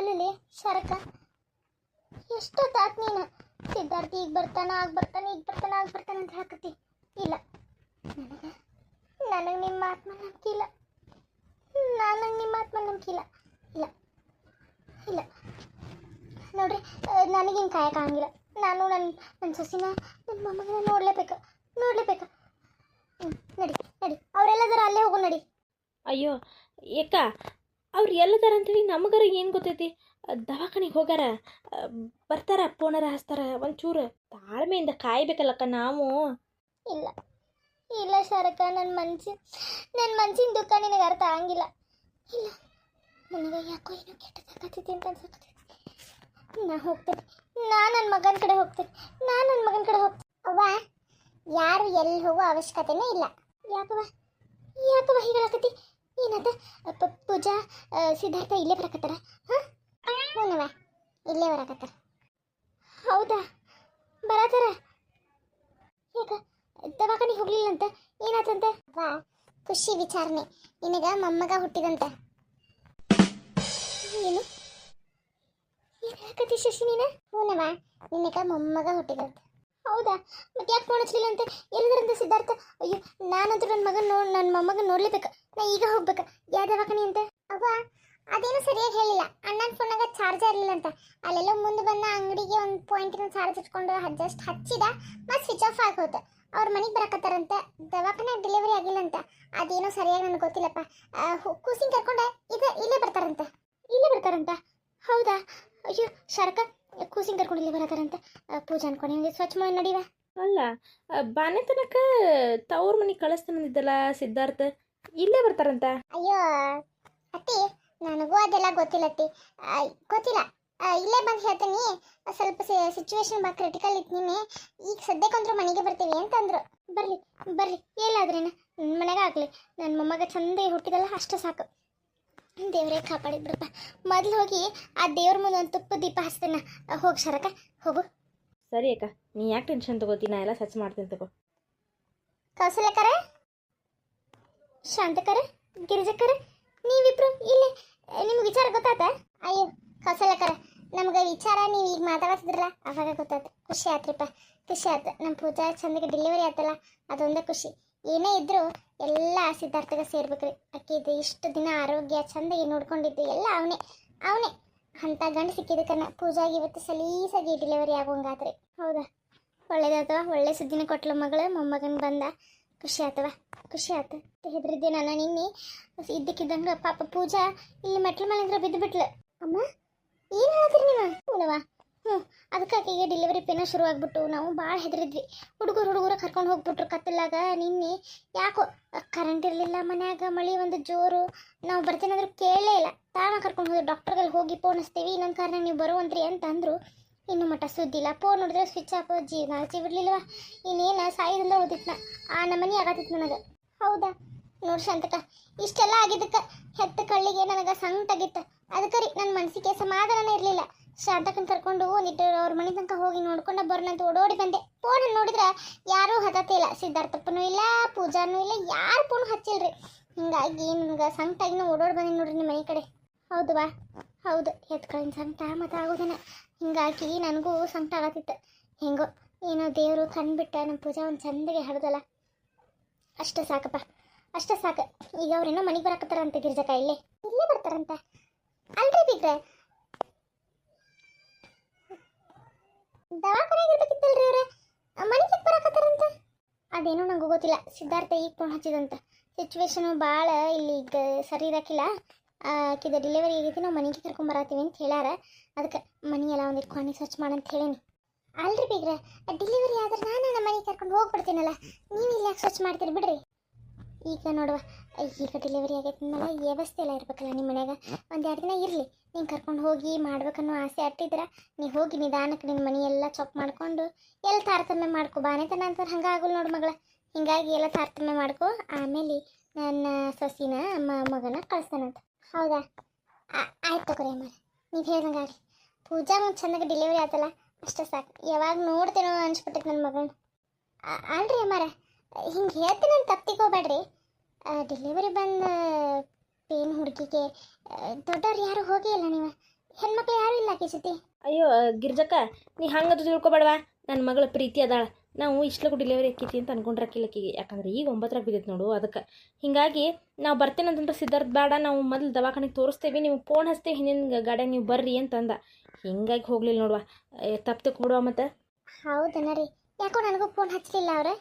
ಅಲ್ಲಲ್ಲಿ ಶರಕ ಎಷ್ಟೊತ್ತಾತ್ ನೀನು ಸಿದ್ಧಾರ್ಥ ಈಗ ಬರ್ತಾನ ಆಗ ಬರ್ತಾನೆ ಈಗ ಬರ್ತಾನೆ ಆಗ ಬರ್ತಾನೆ ಅಂತ ಹಾಕತಿ. ಇಲ್ಲ, ನನಗೆ ನಿಮ್ಮ ಆತ್ಮ ನಂಬಿಕೆ ಇಲ್ಲ. ನನಗೆ ನಿಮ್ಮ ಆತ್ಮ ನಂಬಿಕೆ ಇಲ್ಲ. ಇಲ್ಲ ಇಲ್ಲ ನೋಡ್ರಿ, ನನಗಿನ್ ಕಾಯಕ್ಕಾಗಂಗಿಲ್ಲ. ನಾನು ನನ್ನ ಸೊಸಿನ ನನ್ನ ಮೊಮ್ಮಗನ ನೋಡಲೇಬೇಕು. ನಡಿ ನಡಿ, ಅವರೆಲ್ಲದಾರ ಅಲ್ಲೇ ಹೋಗು ನಡಿ. ಅಯ್ಯೋ ಏಕ ಅವ್ರು ಎಲ್ಲದಾರ ಅಂತೇಳಿ ನಮಗರ ಏನು ಗೊತ್ತೈತಿ? ದವಾಖಾನಿಗೆ ಹೋಗಾರ, ಬರ್ತಾರ, ಫೋನರ ಹಚ್ತಾರ. ಒಂಚೂರು ತಾಳ್ಮೆಯಿಂದ ಕಾಯ್ಬೇಕಲ್ಲಕ್ಕ ನಾವು. ಇಲ್ಲ ಇಲ್ಲ ಶರಕ, ನನ್ನ ಮನ್ಸಿನ ದುಃಖ ನಿನಗೆ ಅರ್ಥ ಆಗಂಗಿಲ್ಲ. ಇಲ್ಲ, ನನಗೆ ಯಾಕೋ ಏನೋ ಕೆಟ್ಟದಾಗತ್ತಿದೆ ಅಂತ ಅನ್ಸಕತ್ತೈತಿ. ನಾ ಹೋಗ್ತೇನೆ, ನನ್ನ ಮಗನ ಕಡೆ ಹೋಗ್ತೇನೆ. ಅವ್ವ, ಯಾರು ಎಲ್ಲಿ ಹೋಗೋ ಅವಶ್ಯಕತೆನೇ ಇಲ್ಲ. ಯಾಕವ ಹೀಗಾಕತಿ? ಏನದ ಪೂಜಾ ಸಿದ್ಧಾರ್ಥ ಇಲ್ಲೇ ಬರಕತ್ತಾರ? ಹಾಂ, ಹ್ಞೂನವ, ಇಲ್ಲೇ ಬರಕತ್ತಾರ. ಹೌದಾ, ಬರತ್ತಾರ. ಯಾಕ ದವಾಖಾನಿಗೆ ಹೋಗ್ಲಿಲ್ಲ ಅಂತ? ಏನಾತಂತ? ವಾ, ಖುಷಿ ವಿಚಾರಣೆ. ನಿನಗ ಮೊಮ್ಮಗ ಹುಟ್ಟಿದಂತ. ಏನು ಹೇಳಕತ್ತಿ ಶಶಿ ನೀನು? ಹ್ಞೂನವ, ನಿನಗ ಮೊಮ್ಮಗ ಹುಟ್ಟಿದಂತ. ಹೌದಾ, ಮತ್ತೆ ಯಾಕೆ ಫೋನ್ ಹಚ್ಚಲಿಲ್ಲ ಅಂತ? ಎಲ್ಲದರಂತ ಸಿದ್ಧಾರ್ಥ? ಅಯ್ಯೋ, ನಾನಂತೂ ನನ್ನ ಮೊಮ್ಮಗನ ನೋಡ್ಲೇಬೇಕು. ನಾ ಈಗ ಹೋಗ್ಬೇಕು. ಯಾವ ದವಾಖಾನೆ ಅಂತ? ಅವ್ವ, ಅದೇನು ಸರಿಯಾಗಿ ಹೇಳಿಲ್ಲ. ಅಣ್ಣನ ಫೋನಾಗ ಚಾರ್ಜರ್ ಇರಲಿಲ್ಲ ಅಂತ. ಅಲ್ಲೆಲ್ಲ ಮುಂದೆ ಬಂದ ಅಂಗಡಿಗೆ ಒಂದು ಪಾಯಿಂಟಿನ ಚಾರ್ಜ್ ಇಟ್ಕೊಂಡು ಜಸ್ಟ್ ಹಚ್ಚಿದ, ಮತ್ತೆ ಸ್ವಿಚ್ ಆಫ್ ಆಗೋತು. ಅವ್ರ ಮನೆಗೆ ಬರಕತ್ತಾರಂತ. ದವಾಖಾನೆ ಡೆಲಿವರಿ ಆಗಿಲ್ಲ ಅಂತ. ಅದೇನೋ ಸರಿಯಾಗಿ ನನಗೆ ಗೊತ್ತಿಲ್ಲಪ್ಪ. ಕೂಸಿನ ಕರ್ಕೊಂಡು ಇಲ್ಲೇ ಬರ್ತಾರಂತ. ಹೌದಾ? ಅಯ್ಯೋ ಶರಕ, ಕೂಸಿನ ಕರ್ಕೊಂಡು ಇಲ್ಲೇ ಬರತ್ತಾರಂತ. ಪೂಜಾ ಅನ್ಕೊಂಡು ಸ್ವಚ್ಛ ಮಾಡಿ ನಡೀವ. ಅಲ್ಲ, ಬಾನೆ ತನಕ ತವ್ರ ಮನೆಗೆ ಕಳಿಸ್ತಾನಂದಿದ್ದಲ್ಲ ಸಿದ್ಧಾರ್ಥ, ಇಲ್ಲೇ ಬರ್ತಾರಂತ. ಅಯ್ಯೋ ಅತ್ತಿ, ನನಗೂ ಅದೆಲ್ಲ ಗೊತ್ತಿಲ್ಲ. ಇಲ್ಲೇ ಬಂದು ಹೇಳ್ತೀನಿ. ಸ್ವಲ್ಪ ಸಿಚುವೇಶನ್ ಬಾ ಕ್ರಿಟಿಕಲ್ ಇತ್ತು. ನಿನ್ನೆ ಈಗ ಸದ್ಯಕ್ಕಂದ್ರೂ ಮನೆಗೆ ಬರ್ತೀವಿ ಅಂತಂದ್ರು. ಬರ್ಲಿ ಎಲ್ಲಾದ್ರೇನ ನನ್ನ ಮನೆಗೆ ಆಗಲಿ. ನನ್ನ ಮೊಮ್ಮಗ ಚಂದ ಹುಟ್ಟಿದಲ್ಲ, ಅಷ್ಟು ಸಾಕು. ದೇವರೇ ಕಾಪಾಡಿದ್ರಪ್ಪ. ಮೊದಲು ಹೋಗಿ ಆ ದೇವ್ರ ಮುಂದೆ ಒಂದು ತುಪ್ಪ ದೀಪ ಹಚ್ತೇನೆ. ಹೋಗಿ ಶರಕ, ಹೋಗು. ಸರಿ ಅಕ್ಕ, ನೀ ಯಾಕೆ ಟೆನ್ಷನ್ ತಗೋತಿ? ನಾ ಎಲ್ಲ ಸ್ವಚ್ಛ ಮಾಡ್ತೀನಿ ತಗೋ. ಕೌಸಲ್ಯಕರ, ಶಾಂತಕರ, ಗಿರಿಜಕರ, ನೀವಿಬ್ರು ಇಲ್ಲೇ. ನಿಮ್ಗೆ ವಿಚಾರ ಗೊತ್ತಾತ? ಅಯ್ಯೋ ಕೌಸಲ್ಯಕರ, ನಮ್ಗೆ ವಿಚಾರ ನೀವು ಈಗ ಮಾತಾಡ್ತಿದ್ರಲ್ಲ ಅವಾಗ ಗೊತ್ತಾಯ್ತು. ಖುಷಿ ಆಯ್ತ್ರಿಪ್ಪ, ಖುಷಿ ಆಯ್ತು. ನಮ್ಮ ಪೂಜಾ ಚಂದಗೆ ಡೆಲಿವರಿ ಆಯ್ತಲ್ಲ, ಅದೊಂದೇ ಖುಷಿ. ಏನೇ ಇದ್ರು ಎಲ್ಲ ಸಿದ್ಧಾರ್ಥಗ ಸೇರ್ಬೇಕ್ರಿ. ಅಕ್ಕಿದ್ದು ಇಷ್ಟು ದಿನ ಆರೋಗ್ಯ ಚಂದಾಗಿ ನೋಡ್ಕೊಂಡಿದ್ದು ಎಲ್ಲ ಅವನೇ ಅಂತ ಗಂಡು ಸಿಕ್ಕಿದಕ್ಕನ್ನ ಪೂಜಾಗಿ ಇವತ್ತು ಸಲೀಸಾಗಿ ಡೆಲಿವರಿ ಆಗೋಂಗಾತ್ರಿ. ಹೌದಾ, ಒಳ್ಳೇದಾತವ. ಒಳ್ಳೆ ಸುದ್ದಿನ ಕೊಟ್ಲು ಮಗಳು. ಮೊಮ್ಮಗನ ಬಂದ. ಖುಷಿ ಆಯ್ತು. ಹೆದರಿದ್ದೆ ನಾನು ನಿನ್ನೆ. ಇದ್ದಕ್ಕಿದ್ದಂಗೆ ಪಾಪ ಪೂಜಾ ಇಲ್ಲಿ ಮೆಟ್ಲ ಮೇಲಿಂದ್ರ ಬಿದ್ದುಬಿಟ್ಲು. ಅಮ್ಮ, ಏನು ಹೇಳ್ತೀರಿ ನೀವು? ಹ್ಞೂನವಾ, ಅದಕ್ಕೆ ಆಕೆಗೆ ಡೆಲಿವರಿ ಪೇನ ಶುರು ಆಗ್ಬಿಟ್ಟು ನಾವು ಭಾಳ ಹೆದರಿದ್ವಿ. ಹುಡುಗರು ಕರ್ಕೊಂಡು ಹೋಗ್ಬಿಟ್ರು ಕತ್ತಲಾಗ. ನಿನ್ನೆ ಯಾಕೋ ಕರೆಂಟ್ ಇರಲಿಲ್ಲ ಮನ್ಯಾಗ, ಮಳೆ ಒಂದು ಜೋರು. ನಾವು ಬರ್ತೀನಂದ್ರೆ ಕೇಳಲೇ ಇಲ್ಲ. ತಾವ ಕರ್ಕೊಂಡು ಹೋದ್ರು. ಡಾಕ್ಟರ್ಗೆ ಹೋಗಿ ಫೋನ್ ಹಚ್ತೀವಿ, ಇನ್ನೊಂದು ಕಾರಣ ನೀವು ಬರುವಂತ್ರಿ ಅಂತ ಅಂದರು. ಇನ್ನು ಮಟ್ಟ ಸುದ್ದಿಲ್ಲ. ಫೋನ್ ನೋಡಿದ್ರೆ ಸ್ವಿಚ್ ಆಫ್. ಜೀವನ ಬಿಡ್ಲಿಲ್ವ, ಇನ್ನೇನು ಸಾಯಿದಿಂದ ಉಳಿದಿತ್ತು. ಆ ನಮನಿ ಆಗತ್ತಿತ್ತು ನನಗೆ. ಹೌದಾ ನೋಡಿ ಶಾಂತಕ, ಇಷ್ಟೆಲ್ಲ ಆಗಿದ್ದಕ್ಕೆ ಹೆತ್ತ ಕಳ್ಳಿಗೆ ನನಗೆ ಸಂಕಟಾಗಿತ್ತು. ಅದಕ್ಕೆ ರೀ ನನ್ನ ಮನಸ್ಸಿಗೆ ಸಮಾಧಾನ ಇರಲಿಲ್ಲ. ಶಾಂತಕನ ಕರ್ಕೊಂಡು ಒಂದಿಟ್ಟು ಅವ್ರ ಮನೆ ತನಕ ಹೋಗಿ ನೋಡ್ಕೊಂಡು ಬರೋಣಂತ ಓಡೋಡಿ ಬಂದೆ. ಫೋನ್ ನೋಡಿದ್ರೆ ಯಾರೂ ಹತ್ತೇ ಇಲ್ಲ. ಸಿದ್ಧಾರ್ಥಪ್ಪನೂ ಇಲ್ಲ, ಪೂಜಾನೂ ಇಲ್ಲ, ಯಾರು ಫೋನ್ ಹಚ್ಚಿಲ್ರಿ. ಹಿಂಗಾಗಿ ನನಗೆ ಸಂಕಟಾಗಿನೂ ಓಡೋಡಿ ಬಂದೆ ನೋಡ್ರಿ ನಿಮ್ಮ ಮನೆ ಕಡೆ. ಹೌದು ಬಾ, ಹೌದು, ಹೆತ್ಗಳಿನ ಸಂಕಟ ಮತ್ತು ಆಗೋದನ್ನ. ಹಿಂಗಾಗಿ ನನಗೂ ಸಂಕಟ ಆಗತ್ತಿತ್ತು. ಹೆಂಗೋ ಏನೋ ದೇವರು ಕಣ್ಬಿಟ್ಟ ನಮ್ಮ ಪೂಜಾ ಒಂದು ಚಂದಗೆ ಹಡ್ದಲ್ಲ. ಅಷ್ಟು ಸಾಕಪ್ಪ, ಅಷ್ಟು ಸಾಕು. ಈಗ ಅವ್ರೇನೋ ಮನೆಗೆ ಬರಕತ್ತಾರಂತೆ. ಗಿರ್ಜಕ ಇಲ್ಲೇ ಬರ್ತಾರಂತ ಅಲ್ರಿ ಬಿಗ್ರೆ? ದವಾಖಾನೆಗೆ ಇರ್ಬೇಕಿತ್ತಲ್ರಿ ಅವ್ರೆ, ಮನೆಗೆ ಬರಕತ್ತಾರಂತ. ಅದೇನೋ ನಂಗೂ ಗೊತ್ತಿಲ್ಲ. ಸಿದ್ಧಾರ್ಥ ಈಗ ಫೋನ್ ಹಚ್ಚಿದಂತ. ಸಿಚುವೇಶನು ಭಾಳ ಇಲ್ಲಿ ಈಗ ಸರಿ ಇರಕ್ಕಿಲ್ಲ. ಆಕಿದ ಡೆಲಿವರಿ ಆಗೈತಿ, ನಾವು ಮನೆಗೆ ಕರ್ಕೊಂಬರತ್ತೀವಿ ಅಂತ ಹೇಳ್ಯಾರ. ಅದಕ್ಕೆ ಮನೆಯೆಲ್ಲ ಒಂದಿಟ್ಟು ಕೊಂಡಿ ಸ್ವಚ್ಛ ಮಾಡಂತ ಹೇಳೀನಿ. ಅಲ್ರಿ ಬಿಗ್ರೆ, ಡೆಲಿವರಿ ಆದ್ರೆ ನಾನು ನಮ್ಮ ಮನೆಗೆ ಕರ್ಕೊಂಡು ಹೋಗ್ಬಿಡ್ತೀನಲ್ಲ, ನೀವು ಇಲ್ಲಿ ಯಾಕೆ ಸ್ವಚ್ಛ ಮಾಡ್ತೀರಿ? ಬಿಡ್ರಿ. ಈಗ ನೋಡುವ, ಈಗ ಡೆಲಿವರಿ ಆಗೈತೆ ಮೇಲೆ ವ್ಯವಸ್ಥೆ ಎಲ್ಲ ಇರ್ಬೇಕಲ್ಲ ನಿಮ್ಮ ಮನ್ಯಾಗ. ಒಂದೆರಡು ದಿನ ಇರಲಿ. ನೀನು ಕರ್ಕೊಂಡು ಹೋಗಿ ಮಾಡ್ಬೇಕನ್ನೋ ಆಸೆ ಅಟ್ಟಿದ್ರೆ ನೀ ಹೋಗಿ ನಿಧಾನಕ್ಕೆ ನಿನ್ನ ಮನೆಯೆಲ್ಲ ಚೊಕ್ ಮಾಡಿಕೊಂಡು ಎಲ್ಲ ತಾರತಮ್ಯ ಮಾಡ್ಕೊ. ಬಾನೆತನ ಅಂತಾರೆ ಹಂಗೆ ಆಗೋಲ್ಲ ನೋಡು ಮಗಳ. ಹಿಂಗಾಗಿ ಎಲ್ಲ ತಾರತಮ್ಯ ಮಾಡ್ಕೊ. ಆಮೇಲೆ ನನ್ನ ಸೊಸಿನ ಮಗನ ಕಳಿಸ್ತಾನಂತ. ಹೌದಾ, ಆಯ್ತು ತಗೋರಿ ಅಮ್ಮ, ನೀವು ಹೇಳ್ದಂಗೆ ಆಗಲಿ. ಪೂಜಾ ಮುಂದೆ ಚೆನ್ನಾಗಿ ಡೆಲಿವರಿ ಆಯ್ತಲ್ಲ, ಅಷ್ಟೇ ಸಾಕು. ಯಾವಾಗ ನೋಡ್ತೇನೋ ಅನ್ಸ್ಬಿಟ್ಟೈತೆ ನನ್ನ ಮಗನ. ಅಲ್ರಿ ಅಮ್ಮಾರ, ಹಿಂಗೆ ಹೇಳ್ತೀನಿ ಅಂತ ತಪ್ಪಿಕೋಬೇಡ್ರಿ. ಡೆಲಿವರಿ ಬಂದ ಪೇನ್ ಹುಡುಗಿಗೆ ದೊಡ್ಡವ್ರು ಯಾರು ಹೋಗಿ ಇಲ್ಲ ನೀವು. ಹೆಣ್ಮಕ್ಳು ಯಾರು ಇಲ್ಲ ಆಕಿ ಜೊತೆ. ಅಯ್ಯೋ ಗಿರ್ಜಕ್ಕ, ನೀ ಹಂಗದು ತಿಳ್ಕೊಬೇಡವಾ. ನನ್ನ ಮಗಳ ಪ್ರೀತಿ ಅದಾಳ. ನಾವು ಇಷ್ಟಲಕ್ಕೂ ಡಿಲಿವರಿ ಆಕೈತಿ ಅಂತ ಅನ್ಕೊಂಡ್ರಕ್ಕಿಲ್ಲ ಆಕಿಗೆ. ಯಾಕಂದ್ರೆ ಈಗ 9ರಾಗ ಬಿದ್ದೈತೆ ನೋಡು, ಅದಕ್ಕೆ ಹಿಂಗಾಗಿ ನಾವು ಬರ್ತೇನಂತಂದ್ರೆ ಸಿದ್ಧಾರ್ಥ ಬೇಡ, ನಾವು ಮೊದಲು ದವಾಖಾನೆಗೆ ತೋರಿಸ್ತೇವೆ, ನೀವು ಫೋನ್ ಹಚ್ತೇವೆ, ಹಿಂದಿನ ಗಾಡಿಯಾಗ ನೀವು ಬರ್ರಿ ಅಂತಂದ. ಹಿಂಗಾಗಿ ಹೋಗ್ಲಿಲ್ಲ ನೋಡುವ. ತಪ್ಪು ಕೊಡುವ ಮತ್ತು. ಹೌದನ ರೀ, ಯಾಕೋ ನನಗೂ ಫೋನ್ ಹಚ್ಚಲಿಲ್ಲ ಅವ್ರೆ.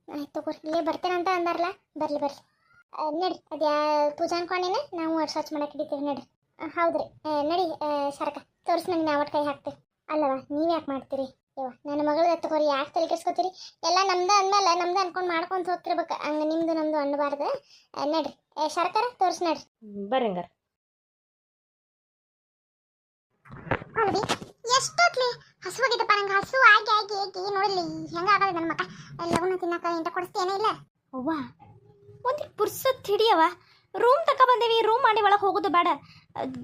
ಆಯ್ತು ತಗೋರಿ, ಇಲ್ಲೇ ಬರ್ತೇನಂತ ಅಂದಾರಲ್ಲ, ಬರ್ಲಿ ಬರ್ಲಿ. ನಡಿ, ಅದು ಪೂಜಾ ಅನ್ಕೊಂಡಿನ ನಾವು ಸರ್ಚ್ ಮಾಡಕ್ಕೆ ಹಿಡಿತೀವಿ ನಡಿ. ಹೌದ್ರಿ, ನಡಿ ಶರಕ ತೋರಿಸಿ ನನಗೆ ನಾವು ಕೈ ಹಾಕ್ತೀವಿ. ಅಲ್ಲವ ನೀವು ಯಾಕೆ ಮಾಡ್ತೀರಿ ಯವ್ವ, ನನ್ನ ಮಗಳ ತಗೋರಿ, ಯಾಕೆ ತಲೆ ಕೆಡ್ಸ್ಕೊತೀರಿ? ಎಲ್ಲ ನಮ್ದು ಅಂದಮೇಲೆ ನಮ್ದು ಅನ್ಕೊಂಡು ಮಾಡ್ಕೊಂತ ಹೋಗ್ತಿರ್ಬೇಕು, ಹಂಗೆ ನಿಮ್ದು ನಮ್ದು ಅನ್ನಬಾರ್ದು. ನಡ್ರಿ ಶರಕರ ತೋರಿಸಿ ನಡ್ರಿ. ಬರ್ರಿ ಹಂಗಾರ. ಹೌದಿ, ಎಷ್ಟೊತ್ಲಿ ಹಸುವಾಗಿದ್ದಪ್ಪ, ನಂಗೆ ಹಸು ಆಗಿ ಆಗಿ ಆಗಿ ನೋಡಲಿ ಹೆಂಗಾಗಲ್ಲ ನನ್ನ ಮಕ್ಕ. ಲಗುನ ತಿನ್ನಕ ಎಂಟ ಕೊಡಿಸ್ತೇನೆ ಇಲ್ಲ. ಅವ್ವ ಒಂದು ಪುರ್ಸತ್ ಹಿಡಿಯವ. ರೂಮ್ ತಕ ಬಂದೇವಿ, ರೂಮ್ ಮಾಡಿ ಒಳಗೆ ಹೋಗೋದು ಬೇಡ.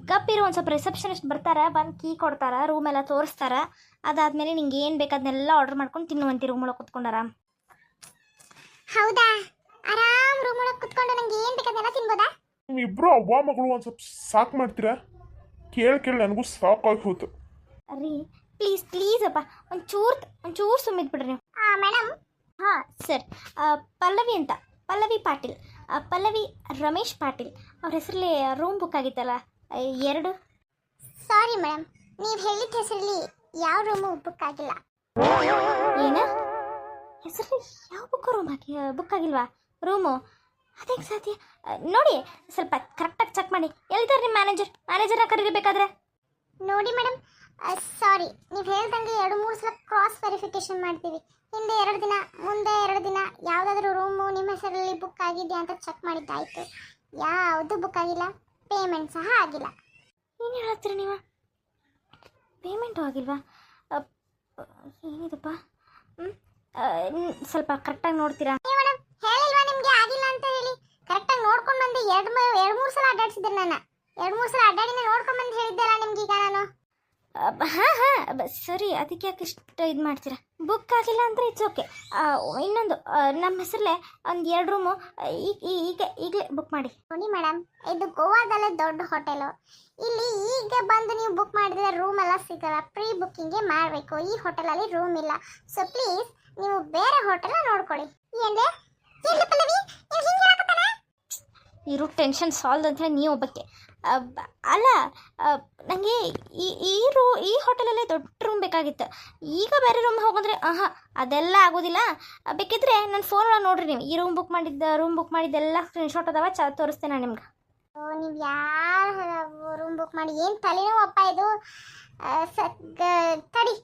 ಗಪ್ಪಿರೋ ಒಂದು ಸ್ವಲ್ಪ ರಿಸೆಪ್ಷನಿಸ್ಟ್ ಬರ್ತಾರೆ, ಬಂದು ಕೀ ಕೊಡ್ತಾರೆ, ರೂಮ್ ಎಲ್ಲ ತೋರಿಸ್ತಾರೆ. ಅದಾದ್ಮೇಲೆ ನಿಂಗೆ ಏನು ಬೇಕಾದನ್ನೆಲ್ಲ ಆರ್ಡರ್ ಮಾಡ್ಕೊಂಡು ತಿನ್ನುವಂತಿ ರೂಮ್ ಒಳಗೆ ಕುತ್ಕೊಂಡು ಆರಾಮ್. ಹೌದಾ, ಆರಾಮ್ ರೂಮ್ ಒಳಗೆ ಕುತ್ಕೊಂಡು ನಂಗೆ ಏನು ಬೇಕಾದೆಲ್ಲ ತಿನ್ಬೋದಾ? ನೀವಿಬ್ರು ಅವ್ವ ಮಗಳು ಒಂದು ಸ್ವಲ್ಪ ಸಾಕು ಮಾಡ್ತೀರಾ? ಕೇಳಿ ನನಗೂ ಸಾಕಾಗಿ ಹೋಯ್ತು. ರೀ ಪ್ಲೀಸ್ ಪ್ಲೀಸ್ ಅಪ್ಪ, ಒಂಚೂರು ಸುಮ್ಮಿದ್ಬಿಡ್ರಿ ನೀವು. ಮೇಡಮ್. ಹಾಂ ಸರ್, ಪಲ್ಲವಿ ಅಂತ, ಪಲ್ಲವಿ ಪಾಟೀಲ್, ಪಲ್ಲವಿ ರಮೇಶ್ ಪಾಟೀಲ್ ಅವ್ರ ಹೆಸರಲ್ಲಿ ರೂಮ್ ಬುಕ್ ಆಗಿತ್ತಲ್ಲ 2. ಸಾರಿ ಮೇಡಮ್, ನೀವು ಹೇಳಿದ ಹೆಸರಲ್ಲಿ ಯಾವ ರೂಮು ಬುಕ್ ಆಗಿಲ್ಲ. ಏನ ಹೆಸರಲ್ಲಿ ಯಾವ ಬುಕ್ ಆಗಿಲ್ವಾ ರೂಮು? ಅದೇಗೆ ಸಾಧ್ಯ? ನೋಡಿ ಸ್ವಲ್ಪ ಕರೆಕ್ಟಾಗಿ ಚೆಕ್ ಮಾಡಿ. ಎಲ್ಲಿದ್ದಾರೆ ನಿಮ್ಮ ಮ್ಯಾನೇಜರ್ನ ಕರೀಬೇಕಾದ್ರೆ? ನೋಡಿ ಮೇಡಮ್, ಸಾರಿ, ನೀವು ಹೇಳ್ದಂಗೆ 2-3 ಸಲ ಕ್ರಾಸ್ ವೆರಿಫಿಕೇಶನ್ ಮಾಡ್ತೀವಿ. ಹಿಂದೆ 2 ದಿನ, ಮುಂದೆ 2 ದಿನ ಯಾವುದಾದ್ರೂ ರೂಮು ನಿಮ್ಮ ಹೆಸರಲ್ಲಿ ಬುಕ್ ಆಗಿದೆ ಅಂತ ಚೆಕ್ ಮಾಡಿದ್ದಾಯಿತು. ಯಾವುದು ಬುಕ್ ಆಗಿಲ್ಲ, ಪೇಮೆಂಟ್ ಸಹ ಆಗಿಲ್ಲ. ಏನು ಹೇಳತ್ತೀರಿ ನೀವು? ಪೇಮೆಂಟು ಆಗಿಲ್ವಾ? ಏನಿದಪ್ಪ? ಸ್ವಲ್ಪ ಕರೆಕ್ಟಾಗಿ ನೋಡ್ತೀರಾ? ಮೇಡಮ್ ಹೇಳಿಲ್ವಾ ನಿಮಗೆ ಆಗಿಲ್ಲ ಅಂತ ಹೇಳಿ? ಕರೆಕ್ಟಾಗಿ ನೋಡ್ಕೊಂಡು ಬಂದು 2-3 ಸಲ ಅಡ್ಡಾಡ್ಸಿದ್ದೆ ನಾನು. 2-3 ಸಲ ಅಡ್ಡಾಡಿನ ನೋಡ್ಕೊಂಡು ಬಂದು ಹೇಳಿದ್ದೆಲ್ಲ ನಿಮ್ಗೆ. ಈಗ ನಾನು ಹಾಂ ಸರಿ, ಅದಕ್ಕೆ ಯಾಕೆ ಇಷ್ಟು ಇದು ಮಾಡ್ತೀರಾ? ಬುಕ್ ಆಗಿಲ್ಲ ಅಂದರೆ ಇಟ್ಸ್ ಓಕೆ. ಇನ್ನೊಂದು ನಮ್ಮ ಹೆಸರಲ್ಲೇ ಒಂದು 2 ರೂಮು ಈಗಲೇ ಬುಕ್ ಮಾಡಿ. ನೋಡಿ ಮೇಡಮ್, ಇದು ಗೋವಾದಲ್ಲೇ ದೊಡ್ಡ ಹೋಟೆಲು. ಇಲ್ಲಿ ಈಗ ಬಂದು ನೀವು ಬುಕ್ ಮಾಡಿದ್ರೆ ರೂಮ್ ಎಲ್ಲ ಸಿಗಲ್ಲ, ಪ್ರೀ ಬುಕ್ಕಿಂಗೇ ಮಾಡಬೇಕು. ಈ ಹೋಟೆಲಲ್ಲಿ ರೂಮ್ ಇಲ್ಲ. ಸೊ ಪ್ಲೀಸ್ ನೀವು ಬೇರೆ ಹೋಟೆಲ್ ನೋಡ್ಕೊಳ್ಳಿ. ಏನ್ಲೇ ಪಲ್ಲವಿ, ನೀವು ಹಿಂಗೆ ಹೇಳಕತ್ತಾನ? ಇರೋ ಟೆನ್ಷನ್ ಸಾಲ್ವ್ ಅಂತ ಹೇಳಿ ನೀವು ಒಬ್ಬಕ್ಕೆ. ಅಲ್ಲ, ನನಗೆ ಈ ಹೋಟೆಲಲ್ಲೇ ದೊಡ್ಡ ರೂಮ್ ಬೇಕಾಗಿತ್ತು. ಈಗ ಬೇರೆ ರೂಮ್ ಹೋಗಿದ್ರೆ ಅದೆಲ್ಲ ಆಗೋದಿಲ್ಲ. ಬೇಕಿದ್ರೆ ನನ್ನ ಫೋನ್ ಒಳಗೆ ನೋಡ್ರಿ ನೀವು. ಈ ರೂಮ್ ಬುಕ್ ಮಾಡಿದ್ದೆಲ್ಲ ಸ್ಕ್ರೀನ್ಶಾಟ್ ಅದಾವ, ತೋರಿಸ್ತೇನೆ ನಾನು ನಿಮ್ಗೆ. ನೀವು ಯಾರು ರೂಮ್ ಬುಕ್ ಮಾಡಿ ಏನು ತಲೆನೋ ಅಪ್ಪ ಇದು. ತಡಿ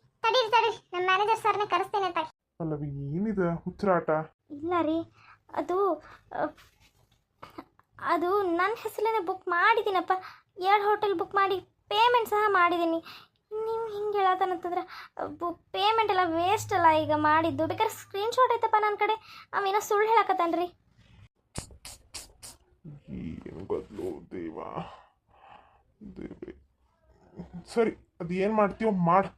ನಮ್ಮ ಮ್ಯಾನೇಜರ್ ಸರ್ನೇ ಕರೆಸ್ತೇನೆ ತಡಿ. ಅಲ್ಲವಿ ಏನಿದೆ ಹುಚ್ಚರಾಟ? ಇಲ್ಲ ರೀ, ಅದು ನನ್ನ ಹೆಸರಲ್ಲೇ ಬುಕ್ ಮಾಡಿದ್ದೀನಪ್ಪ. 2 ಹೋಟೆಲ್ ಬುಕ್ ಮಾಡಿ ಪೇಮೆಂಟ್ ಸಹ ಮಾಡಿದ್ದೀನಿ. ನೀವು ಹಿಂಗೆ ಹೇಳತ್ತಂತಂದ್ರೆ ಪೇಮೆಂಟ್ ಎಲ್ಲ ವೇಸ್ಟ್ ಅಲ್ಲ ಈಗ ಮಾಡಿದ್ದು. ಬೇಕಾದ್ರೆ ಸ್ಕ್ರೀನ್ಶಾಟ್ ಐತಪ್ಪ ನನ್ನ ಕಡೆ. ಅವೇನೋ ಸುಳ್ಳು ಹೇಳಕತ್ತಾನ್ರಿ. ಏನು ಬದಲು ದೇವಾ ದೇವೇ. ಸರಿ, ಅದು ಏನು ಮಾಡ್ತೀವೋ ಮಾಡು.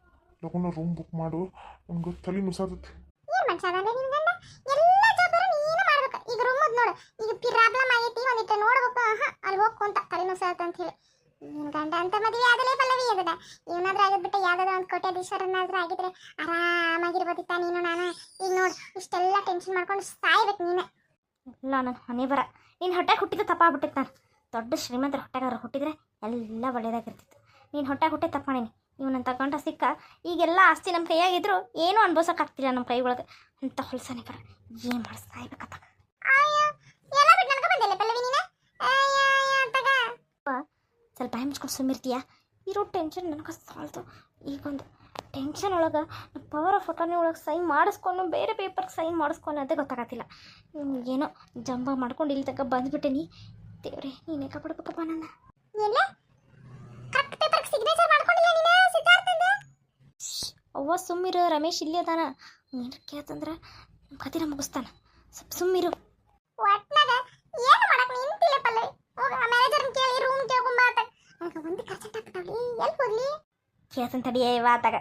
ಲಗುನ ರೂಮ್ ಬುಕ್ ಮಾಡು, ನನಗೆ ತಲೆ ನುಸಾತೈತಿ. ಏನು ಮನುಷ್ಯನಲ್ಲ ನಿನ್ನ ಗಂಡ? ಎಲ್ಲ ಜವಾಬ್ದಾರಿ ನೀನು ಮಾಡ್ಬೇಕು. ಈಗ ರೂಮದ್ ನೋಡು, ಈಗ ಪ್ರಾಬ್ಲಮ್ ಆಗೈತಿ, ಒಂದಿಟ್ಟು ನೋಡ್ಬೇಕು. ಅಲ್ಲಿ ಹೋಗ್ಕು ಅಂತ ತಲೆನೋಸಾತ ಅಂತ ಹೇಳಿ ನಿನ್ನ ಗಂಡ ಅಂತ ಮದುವೆ ಆಗಲೇ ಪಲ್ಲವಿ ಆಗದ. ಏನಾದ್ರೂ ಆಗಿದ್ಬಿಟ್ಟು ಯಾವುದಾದ್ರೂ ಒಂದು ಕೋಟ್ಯಾಧೀಶ್ವರನಾದ್ರೂ ಆಗಿದ್ರೆ ಆರಾಮಾಗಿರ್ಬೋದಿತ್ತ ನೀನು. ನಾನು ಈಗ ನೋಡು ಇಷ್ಟೆಲ್ಲ ಟೆನ್ಷನ್ ಮಾಡ್ಕೊಂಡು ಸಾಯ್ಬೇಕು ನೀನು. ಇಲ್ಲ, ನನ್ನ ಮನೆ ಬರ ನೀನು ಹೊಟ್ಟೆಗೆ ಹುಟ್ಟಿದ ತಪ್ಪಾಗ್ಬಿಟ್ಟಿತ್ತು. ನಾನು ದೊಡ್ಡ ಶ್ರೀಮಂತರ ಹೊಟ್ಟೆಗಾರ ಹುಟ್ಟಿದ್ರೆ ಎಲ್ಲ ಒಳ್ಳೇದಾಗಿರ್ತಿತ್ತು. ನೀನು ಹೊಟ್ಟೆಗೆ ಹುಟ್ಟೆ ತಪ್ಪು ಮಾಡೀನಿ. ಇವನಂತ ಗಂಟ ಸಿಕ್ಕ ಈಗೆಲ್ಲ ಆಸ್ತಿ ನಮ್ಮ ಕೈಯಾಗಿದ್ರು ಏನೂ ಅನ್ಭವಿಸೋಕ್ಕಾಗ್ತಿಲ್ಲ ನಮ್ಮ ಕೈ ಒಳಗೆ ಅಂತ ಹೊಲ್ಸನೆ ಬರ. ಏನು ಮಾಡಿ ಸಾಯ್ಬೇಕತ್ತ? ಎಲ್ಲ ಬಿಟ್ಟು ನನಗೆ ಬಂದಿಲ್ಲ ಪಲ್ಲವಿ ನೀನು. ಸ್ವಲ್ಪ ಬಾಯಿ ಮುಚ್ಕೊಂಡು ಸುಮ್ಮಿರ್ತೀಯಾ? ಇರೋ ಟೆನ್ಷನ್ ನನಗೆ ಸಾಲ್ತು. ಈಗೊಂದು ಟೆನ್ಷನ್ ಒಳಗೆ ಪವರ್ ಆಫ್ ಫೋಟೋನೇ ಒಳಗೆ ಸೈನ್ ಮಾಡಿಸ್ಕೊಂಡು ಬೇರೆ ಪೇಪರ್ಗೆ ಸೈನ್ ಮಾಡಿಸ್ಕೊಂಡು ಅದೇ ಗೊತ್ತಾಗತ್ತಿಲ್ಲ. ಏನೋ ಜಂಬ ಮಾಡ್ಕೊಂಡು ಇಲ್ಲಿ ತನಕ ಬಂದುಬಿಟ್ಟೇನಿ. ದೇವ್ರೆ ನೀನೇ ಕಾಪಾಡ್ಬೇಕಪ್ಪ ನನ್ನ. ಎಲ್ಲ ಕರೆಕ್ಟ್ ಪೇಪರ್ಗೆ ಸಿಗ್ನೇಚರ್ ಮಾಡ್ಕೊಂಡಿಲ್ಲ ನೀನು ಸಿದ್ಧಾರ್ಥಂದ? ಅವ್ವ ಸುಮ್ಮಿರು, ರಮೇಶ್ ಇಲ್ಲಿ ಅದಾನ. ನೀನು ಕೇಳ್ತಂದ್ರೆ ಕದಿನ ಮುಗಿಸ್ತಾನ. ಸ್ವಲ್ಪ ಸುಮ್ಮಿರು. ಒಟ್ನಾಗ ಏನು ಮಾಡಕ್ಕೆ ನಿಂತಿಲ್ಲ ಪಲ್ಲವಿ. ಹೋಗ ಆ ಮ್ಯಾನೇಜರ್ನ ಕೇಳಿ ರೂಮ್ ಕೇಳ್ಕೊಂಬ ಅಂತ. ನನಗೆ ಒಂದು ಖರ್ಚು ಆಗ್ತಾವಳಿ. ಎಲ್ಲಿ ಹೋಗ್ಲಿ? ಕೇಳ್ತಾನೆ ತಡಿಯೇ ವಾತಾಗ.